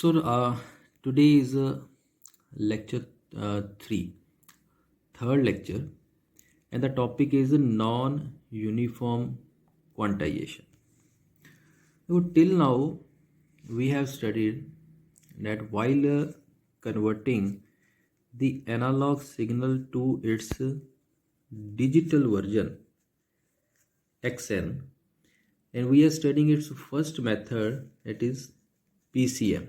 So today is lecture 3, third lecture, and the topic is non-uniform quantization. So till now we have studied that while converting the analog signal to its digital version XN, and we are studying its first method, that is PCM,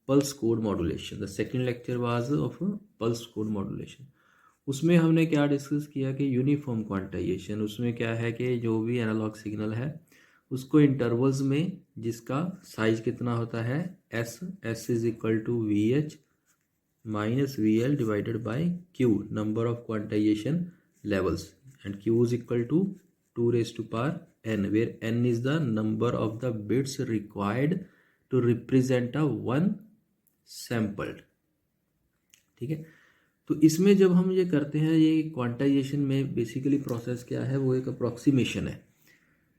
pulse code modulation. The second lecture was of pulse code modulation. उसमें हमने क्या discuss किया कि uniform quantization. उसमें क्या है कि जो भी एनालॉग सिग्नल है उसको इंटरवल्स में जिसका साइज कितना होता है S is equal to V H minus V L divided by Q, number of quantisation levels, and Q is equal to 2 raised to power n, where n is the number of the bits required to represent a one sampled. ठीक है. तो इसमें जब हम ये करते हैं, ये क्वांटाइजेशन में बेसिकली प्रोसेस क्या है, वो एक अप्रॉक्सीमेशन है.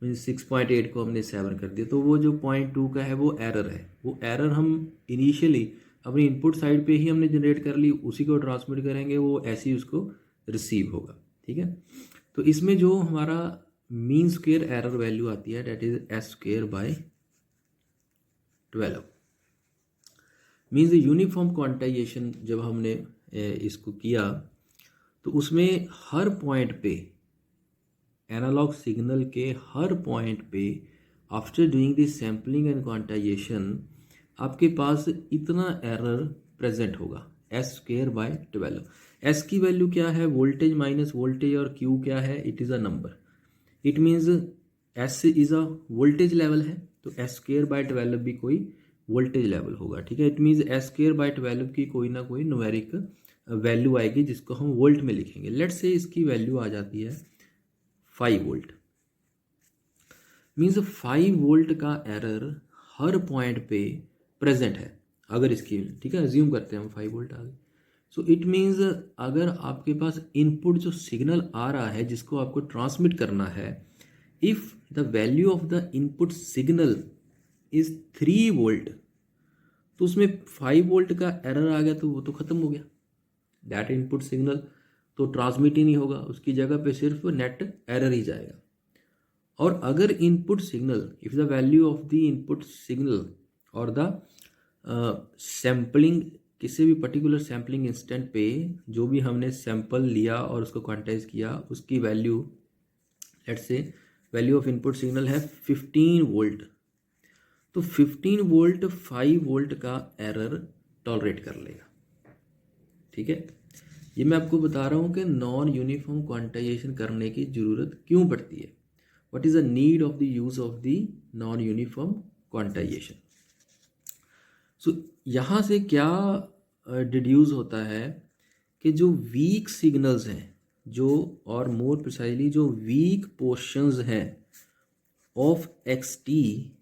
मीन्स 6.8 को हमने 7 कर दिया, तो वो जो 0.2 का है वो एरर है. वो एरर हम इनिशियली अपनी इनपुट साइड पे ही हमने जनरेट कर ली, उसी को ट्रांसमिट करेंगे, वो ऐसे ही उसको रिसीव होगा. ठीक है. तो इसमें जो हमारा मीन स्क्वेयर एरर वैल्यू आती है, that is S square by 12. Means uniform quantisation जब हमने इसको किया तो उसमें हर पॉइंट पे, एनालॉग सिग्नल के हर पॉइंट पे, after doing the sampling and quantisation, आपके पास इतना एरर प्रेजेंट होगा, एस स्क्वेयर बाय 12. एस की वैल्यू क्या है, वोल्टेज माइनस वोल्टेज, और क्यू क्या है, it is a number. It means S is a voltage level है, तो एस स्क्वेयर बाय 12 भी कोई वोल्टेज लेवल होगा. ठीक है. It means S square by 12 की कोई ना कोई न्यूमेरिक वैल्यू आएगी जिसको हम वोल्ट में लिखेंगे. लेट्स से इसकी वैल्यू आ जाती है 5 वोल्ट. मीन्स 5 वोल्ट का एरर हर पॉइंट पे प्रेजेंट है अगर इसकी. ठीक है. अज्यूम करते हैं हम 5 वोल्ट आ गए. सो इट मीन्स अगर आपके पास इनपुट जो सिग्नल आ रहा है जिसको आपको ट्रांसमिट करना है, if the value of the input signal is 3 volt, तो उसमें 5 वोल्ट का एरर आ गया तो वो तो ख़त्म हो गया. दैट इनपुट सिग्नल तो ट्रांसमिट ही नहीं होगा, उसकी जगह पे सिर्फ नेट एरर ही जाएगा. और अगर input signal, if the value of the input signal और द सैम्पलिंग, किसी भी पर्टिकुलर सैम्पलिंग इंस्टेंट पे जो भी हमने सैंपल लिया और उसको क्वांटाइज किया, उसकी value, let's say value of input signal है 15 वोल्ट, तो 15 वोल्ट 5 वोल्ट का एरर टॉलरेट कर लेगा. ठीक है. ये मैं आपको बता रहा हूँ कि नॉन यूनिफॉर्म क्वांटाइजेशन करने की ज़रूरत क्यों पड़ती है. What is the need of the use of the non uniform quantization. So यहाँ से क्या डिड्यूस होता है कि जो वीक सिग्नल्स हैं, जो, और मोर प्रिसाइजली जो वीक पोर्शंस हैं ऑफ एक्स टी,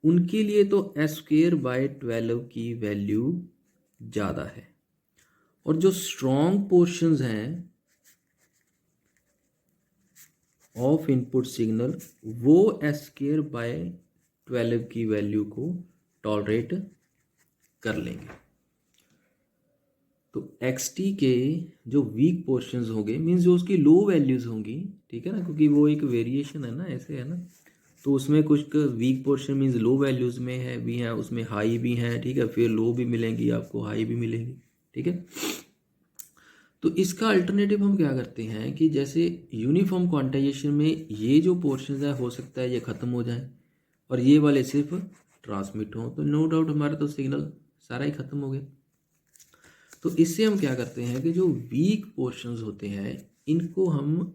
उनके लिए तो एस स्क्वेयर बाय 12 की वैल्यू ज़्यादा है, और जो स्ट्रॉन्ग पोर्शंस हैं ऑफ इनपुट सिग्नल वो एस स्क्वेयर बाय 12 की वैल्यू को टॉलरेट कर लेंगे. तो एक्स टी के जो वीक पोर्शंस होंगे, मीन्स जो उसकी लो वैल्यूज़ होंगी, ठीक है ना, क्योंकि वो एक वेरिएशन है ना, ऐसे है ना, तो उसमें कुछ weak portion means low values में है भी हैं, उसमें हाई भी हैं. ठीक है. फिर लो भी मिलेंगी आपको, हाई भी मिलेंगी. ठीक है. तो इसका अल्टरनेटिव हम क्या करते हैं कि जैसे यूनिफॉर्म क्वांटाइजेशन में ये जो पोर्शन है हो सकता है ये ख़त्म हो जाए और ये वाले सिर्फ ट्रांसमिट हों, तो नो डाउट हमारा तो सिग्नल सारा ही ख़त्म हो गया. तो इससे हम क्या करते हैं कि जो वीक पोर्शंस होते हैं इनको हम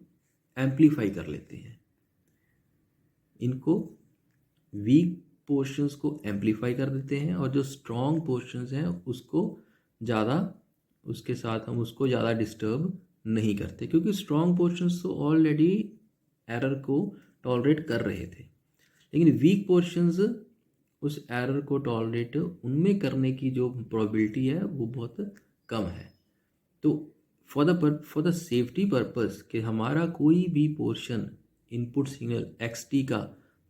एम्पलीफाई कर लेते हैं. इनको वीक पोर्शंस को एम्पलीफाई कर देते हैं, और जो स्ट्रॉन्ग पोर्शंस हैं उसको ज़्यादा, उसके साथ हम उसको ज़्यादा डिस्टर्ब नहीं करते, क्योंकि स्ट्रॉन्ग पोर्शंस तो ऑलरेडी एरर को टॉलरेट कर रहे थे. लेकिन वीक पोर्शंस उस एरर को टॉलरेट उनमें करने की जो प्रोबेबिलिटी है वो बहुत कम है. तो फॉर द सेफ्टी पर्पस कि हमारा कोई भी portion input signal x T का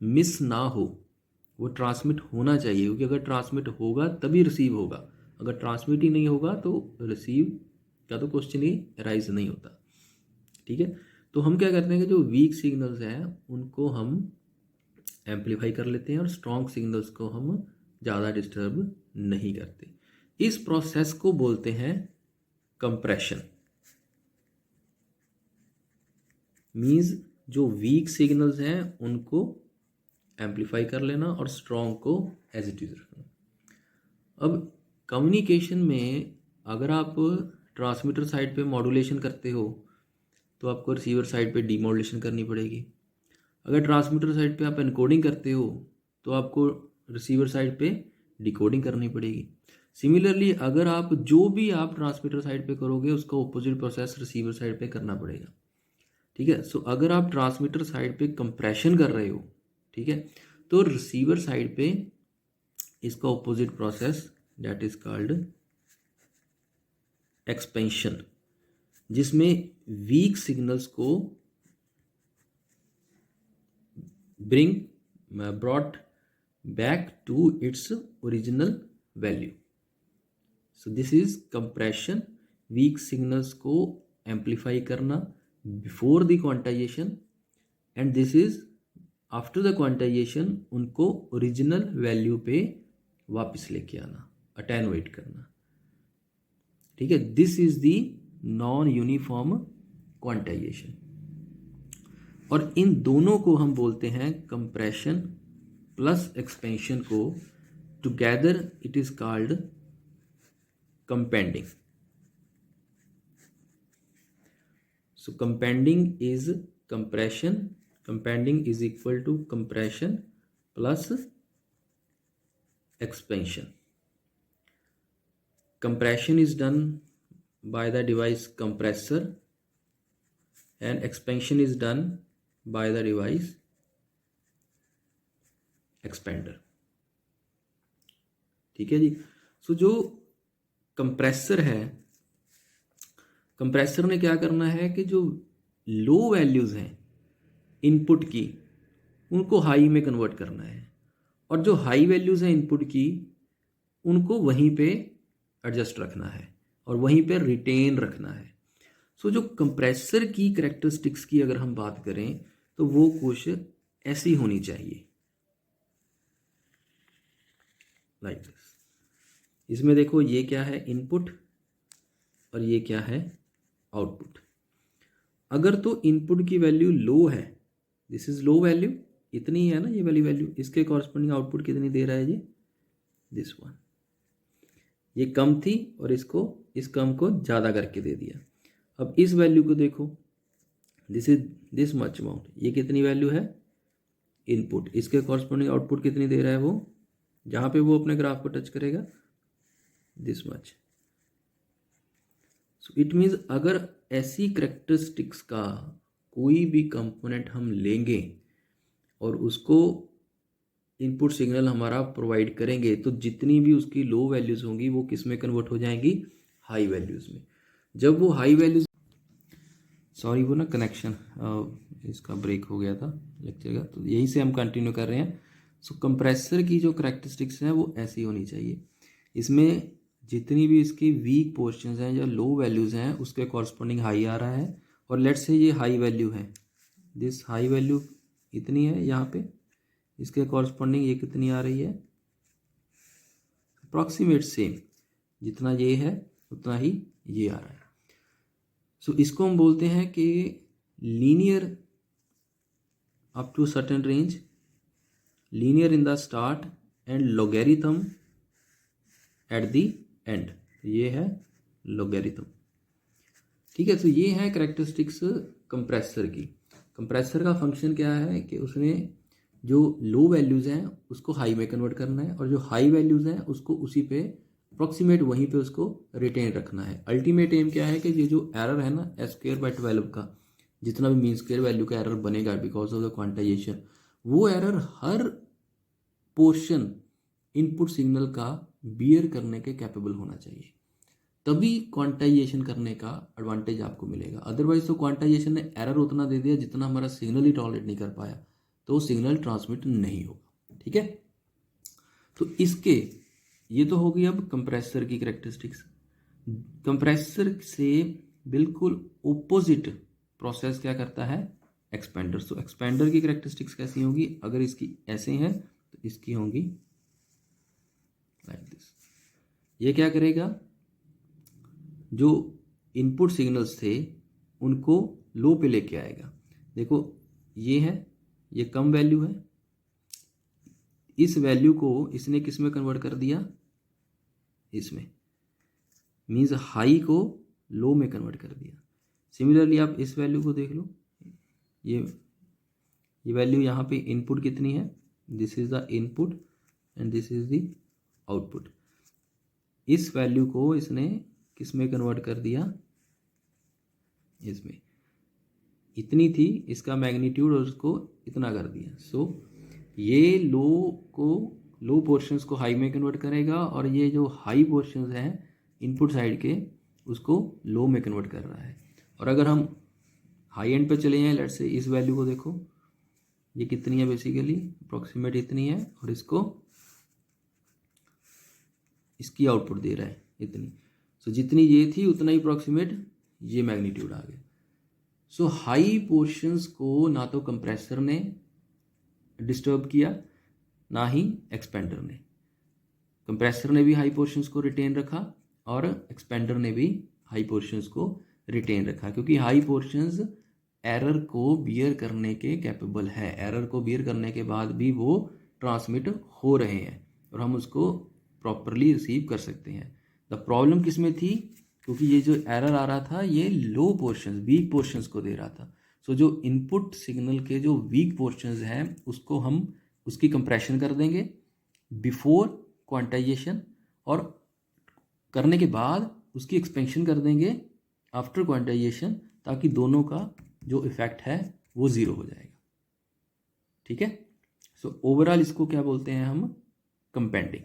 मिस ना हो, वो ट्रांसमिट होना चाहिए, क्योंकि अगर ट्रांसमिट होगा तभी रिसीव होगा, अगर ट्रांसमिट ही नहीं होगा तो रिसीव का तो क्वेश्चन ही राइज नहीं होता। ठीक है, तो हम क्या करते हैं कि जो वीक सिग्नल्स हैं उनको हम एम्पलीफाई कर लेते हैं और स्ट्रॉन्ग सिग्नल्स को हम ज़्यादा डिस्टर्ब नहीं करते। इस प्रोसेस को बोलते हैं कंप्रेशन। मीन्स जो वीक सिग्नल्स हैं उनको एम्पलीफाई कर लेना और स्ट्रॉन्ग को एज इट इज रखना। अब कम्युनिकेशन में अगर आप ट्रांसमीटर साइड पे मॉड्यूलेशन करते हो तो आपको रिसीवर साइड पे डीमॉड्यूलेशन करनी पड़ेगी। अगर ट्रांसमीटर साइड पे आप एनकोडिंग करते हो तो आपको रिसीवर साइड पे डिकोडिंग करनी पड़ेगी। सिमिलरली अगर आप जो भी आप ट्रांसमीटर साइड पे करोगे उसका ऑपोजिट प्रोसेस रिसीवर साइड पे करना पड़ेगा। ठीक है, सो अगर आप ट्रांसमीटर साइड पे कंप्रेशन कर रहे हो, ठीक है, तो रिसीवर साइड पे इसका opposite process that is called expansion, जिसमें वीक सिग्नल्स को brought back to its original value. So this is compression, weak signals को एम्पलीफाई करना before the quantization, and this is after the quantization उनको original value पे वापस लेके आना, attenuate करना। ठीक है, this is the non uniform quantization, और इन दोनों को हम बोलते हैं कंप्रेशन प्लस एक्सपेंशन को together it is called कंपेंडिंग। So companding is compression, compending is equal to compression plus expansion. Compression is done by the device compressor and expansion is done by the device expander. ठीक है जी। सो जो compressor है, compressor ने क्या करना है कि जो लो वैल्यूज हैं इनपुट की उनको हाई में कन्वर्ट करना है, और जो हाई वैल्यूज हैं इनपुट की उनको वहीं पे एडजस्ट रखना है और वहीं पे रिटेन रखना है। सो जो कंप्रेसर की कैरेक्टरिस्टिक्स की अगर हम बात करें तो वो कुछ ऐसी होनी चाहिए, लाइक दिस। इसमें देखो ये क्या है इनपुट और ये क्या है आउटपुट। अगर तो इनपुट की वैल्यू लो है, दिस इज लो वैल्यू, इतनी है ना ये वाली वैल्यू, इसके कॉरस्पॉन्डिंग आउटपुट कितनी दे रहा है जी, दिस वन। ये कम थी और इसको इस कम को ज़्यादा करके दे दिया। अब इस वैल्यू को देखो, this is this much amount, ये कितनी वैल्यू है इनपुट, इसके कॉरस्पॉन्डिंग आउटपुट कितनी दे रहा है वो, जहाँ पे वो अपने ग्राफ को टच करेगा this much. So it means अगर ऐसी करेक्टरिस्टिक्स का कोई भी कंपोनेंट हम लेंगे और उसको इनपुट सिग्नल हमारा प्रोवाइड करेंगे तो जितनी भी उसकी लो वैल्यूज होंगी वो किस में कन्वर्ट हो जाएंगी, हाई वैल्यूज में। जब वो हाई वैल्यूज, सॉरी वो ना कनेक्शन इसका ब्रेक हो गया था लेक्चर का, तो यहीं से हम कंटिन्यू कर रहे हैं। सो कंप्रेसर की जो करेक्टरिस्टिक्स हैं वो ऐसी होनी चाहिए, इसमें जितनी भी इसकी वीक पोर्शंस हैं या लो वैल्यूज़ हैं उसके कॉरस्पॉन्डिंग हाई आ रहा है, और लेट्स से ये हाई वैल्यू है, दिस हाई वैल्यू इतनी है यहाँ पे, इसके कॉरस्पॉन्डिंग ये कितनी आ रही है, अप्रॉक्सीमेट सेम, जितना ये है उतना ही ये आ रहा है। सो इसको हम बोलते हैं कि linear up to certain range, linear in the start and logarithm at the end, ये है लॉगरिथम। ठीक है, तो ये है कैरेक्टरिस्टिक्स कंप्रेसर की। कंप्रेसर का फंक्शन क्या है कि उसने जो लो वैल्यूज़ हैं उसको हाई में कन्वर्ट करना है, और जो हाई वैल्यूज़ हैं उसको उसी पे अप्रॉक्सीमेट वहीं पे उसको रिटेन रखना है। अल्टीमेट एम क्या है कि ये जो एरर है ना S²/12 का, जितना भी मीन स्क्वायर वैल्यू का एरर बनेगा बिकॉज ऑफ द क्वांटाइजेशन, वो एरर हर पोर्शन इनपुट सिग्नल का बियर करने के कैपेबल होना चाहिए, तभी क्वांटाइजेशन करने का एडवांटेज आपको मिलेगा। अदरवाइज तो क्वांटाइजेशन ने एरर उतना दे दिया जितना हमारा सिग्नल ही टॉलरेट नहीं कर पाया, तो सिग्नल ट्रांसमिट नहीं होगा। ठीक है, तो इसके ये तो होगी अब कंप्रेसर की करेक्टरिस्टिक्स। कंप्रेसर से बिल्कुल ओपोजिट प्रोसेस क्या करता है एक्सपेंडर। सो एक्सपेंडर की करेक्टरिस्टिक्स कैसी होगी, अगर इसकी ऐसे हैं तो इसकी होंगी लाइक दिस। ये क्या करेगा, जो इनपुट सिग्नल्स थे उनको लो पे लेके आएगा। देखो ये है, ये कम वैल्यू है, इस वैल्यू को इसने किस में कन्वर्ट कर दिया, इसमें, मीन्स हाई को लो में कन्वर्ट कर दिया। सिमिलरली आप इस वैल्यू को देख लो, ये वैल्यू यहाँ पे इनपुट कितनी है, this is the input and this is the output. इस वैल्यू को इसने किस में कन्वर्ट कर दिया, इसमें इतनी थी, इसका मैग्नीट्यूड और उसको इतना कर दिया। सो ये लो पोर्शंस को हाई में कन्वर्ट करेगा और ये जो हाई पोर्शंस हैं इनपुट साइड के उसको लो में कन्वर्ट कर रहा है। और अगर हम हाई एंड पे चले जाएं, लेट्स से इस वैल्यू को देखो, ये कितनी है बेसिकली अप्रॉक्सीमेट इतनी है, और इसको इसकी आउटपुट दे रहा है इतनी। सो जितनी ये थी उतना ही अप्रॉक्सीमेट ये मैग्नीट्यूड आ गया। सो हाई पोर्शंस को ना तो कंप्रेसर ने डिस्टर्ब किया ना ही एक्सपेंडर ने। कंप्रेसर ने भी हाई पोर्शंस को रिटेन रखा और एक्सपेंडर ने भी हाई पोर्शंस को रिटेन रखा, क्योंकि हाई पोर्शंस एरर को बियर करने के कैपेबल है। एरर को बियर करने के बाद भी वो ट्रांसमिट हो रहे हैं और हम उसको प्रॉपरली रिसीव कर सकते हैं। द प्रॉब्लम किस में थी, क्योंकि ये जो एरर आ रहा था ये लो पोर्शंस, वीक पोर्शंस को दे रहा था। सो जो इनपुट सिग्नल के जो वीक पोर्शंस हैं उसको हम उसकी कंप्रेशन कर देंगे बिफोर क्वांटाइजेशन, और करने के बाद उसकी एक्सपेंशन कर देंगे आफ्टर क्वांटाइजेशन, ताकि दोनों का जो इफेक्ट है वो ज़ीरो हो जाएगा। ठीक है। सो ओवरऑल इसको क्या बोलते हैं हम, companding.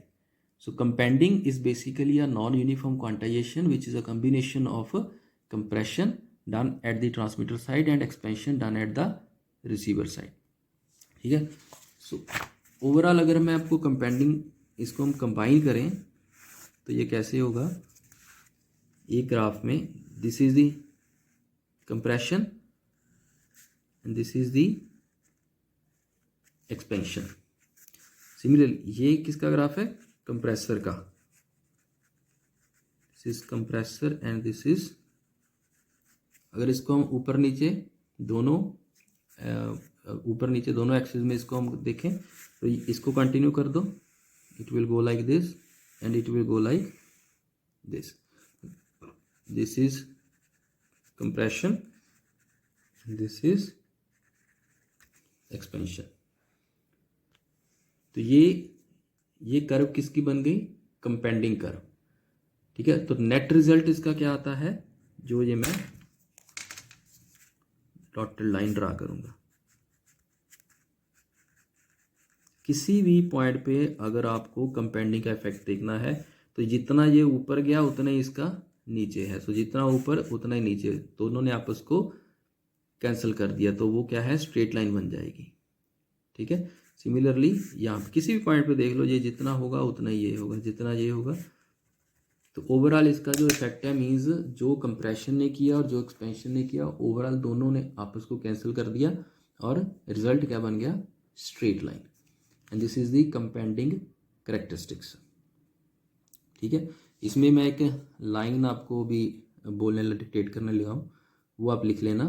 So companding is basically a non uniform quantization which is a combination of compression done at the transmitter side and expansion done at the receiver side. ठीक है। सो ओवरऑल अगर मैं आपको कंपेंडिंग इसको हम कंबाइन करें तो ये कैसे होगा, एक ग्राफ में this is the compression and this is the expansion. Similarly ये किसका ग्राफ है, कंप्रेसर का, this is compressor and this is, अगर इसको हम ऊपर नीचे दोनों एक्सिस में इसको हम देखें तो इसको कंटिन्यू कर दो, it will go like this and it will go like this. This is compression, this is expansion. तो ये कर्व किसकी बन गई, कंपेंडिंग कर्व। ठीक है। तो नेट रिजल्ट इसका क्या आता है, जो ये मैं डॉटेड लाइन ड्रा करूंगा, किसी भी पॉइंट पे अगर आपको कंपेंडिंग का इफेक्ट देखना है तो जितना ये ऊपर गया उतना ही इसका नीचे है। सो जितना ऊपर उतना ही नीचे, दोनों ने आपस को कैंसिल कर दिया तो वो क्या है, स्ट्रेट लाइन बन जाएगी। ठीक है। सिमिलरली यहाँ किसी भी पॉइंट पे देख लो, ये जितना होगा उतना ही ये होगा, जितना ये होगा। तो ओवरऑल इसका जो इफेक्ट है, मीन्स जो कंप्रेशन ने किया और जो एक्सपेंशन ने किया, ओवरऑल दोनों ने आपस को कैंसिल कर दिया और रिजल्ट क्या बन गया, straight line. And this is the companding characteristics. ठीक है। इसमें मैं एक लाइन आपको भी बोलने डिक्टेट करने लगा हूँ, वो आप लिख लेना।